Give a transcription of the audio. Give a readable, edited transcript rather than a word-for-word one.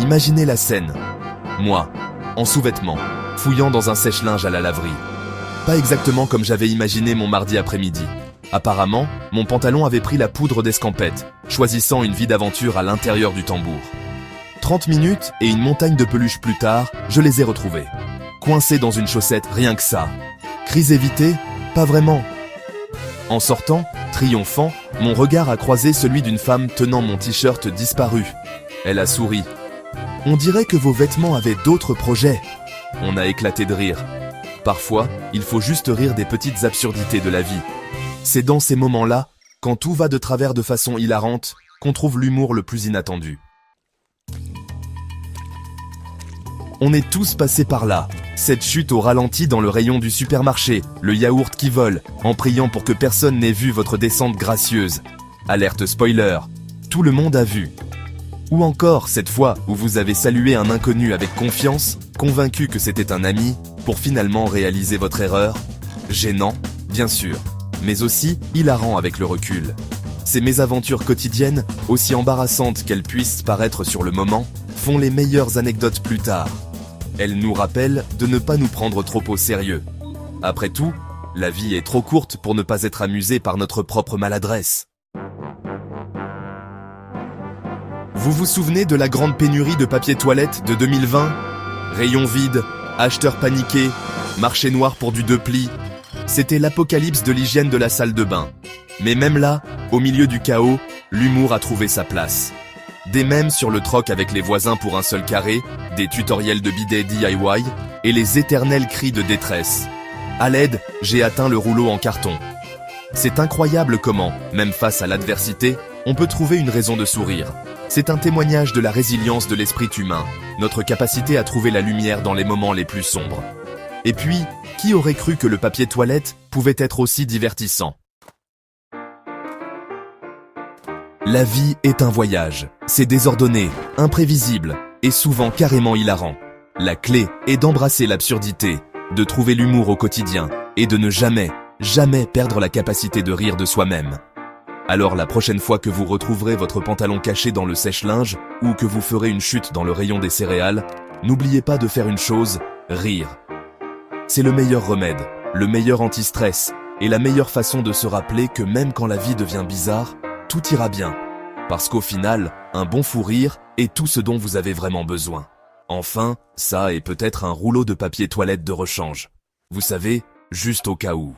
Imaginez la scène. Moi, en sous-vêtements, fouillant dans un sèche-linge à la laverie. Pas exactement comme j'avais imaginé mon mardi après-midi. Apparemment, mon pantalon avait pris la poudre d'escampette, choisissant une vie d'aventure à l'intérieur du tambour. 30 minutes et une montagne de peluches plus tard, je les ai retrouvés. Coincés dans une chaussette, rien que ça. Crise évitée? Pas vraiment. En sortant, triomphant, mon regard a croisé celui d'une femme tenant mon t-shirt disparu. Elle a souri. On dirait que vos vêtements avaient d'autres projets. On a éclaté de rire. Parfois, il faut juste rire des petites absurdités de la vie. C'est dans ces moments-là, quand tout va de travers de façon hilarante, qu'on trouve l'humour le plus inattendu. On est tous passés par là. Cette chute au ralenti dans le rayon du supermarché, le yaourt qui vole, en priant pour que personne n'ait vu votre descente gracieuse. Alerte spoiler, tout le monde a vu. Ou encore cette fois où vous avez salué un inconnu avec confiance, convaincu que c'était un ami, pour finalement réaliser votre erreur. Gênant, bien sûr, mais aussi hilarant avec le recul. Ces mésaventures quotidiennes, aussi embarrassantes qu'elles puissent paraître sur le moment, font les meilleures anecdotes plus tard. Elles nous rappellent de ne pas nous prendre trop au sérieux. Après tout, la vie est trop courte pour ne pas être amusée par notre propre maladresse. Vous vous souvenez de la grande pénurie de papier toilette de 2020? Rayons vides, acheteurs paniqués, marché noir pour du 2 plis. C'était l'apocalypse de l'hygiène de la salle de bain. Mais même là, au milieu du chaos, l'humour a trouvé sa place. Des mèmes sur le troc avec les voisins pour un seul carré, des tutoriels de bidet DIY et les éternels cris de détresse. À l'aide, j'ai atteint le rouleau en carton. C'est incroyable comment, même face à l'adversité, on peut trouver une raison de sourire. C'est un témoignage de la résilience de l'esprit humain, notre capacité à trouver la lumière dans les moments les plus sombres. Et puis, qui aurait cru que le papier toilette pouvait être aussi divertissant? La vie est un voyage. C'est désordonné, imprévisible et souvent carrément hilarant. La clé est d'embrasser l'absurdité, de trouver l'humour au quotidien et de ne jamais, jamais perdre la capacité de rire de soi-même. Alors la prochaine fois que vous retrouverez votre pantalon caché dans le sèche-linge ou que vous ferez une chute dans le rayon des céréales, n'oubliez pas de faire une chose, rire. C'est le meilleur remède, le meilleur anti-stress et la meilleure façon de se rappeler que même quand la vie devient bizarre, tout ira bien. Parce qu'au final, un bon fou rire est tout ce dont vous avez vraiment besoin. Enfin, ça et peut-être un rouleau de papier toilette de rechange. Vous savez, juste au cas où.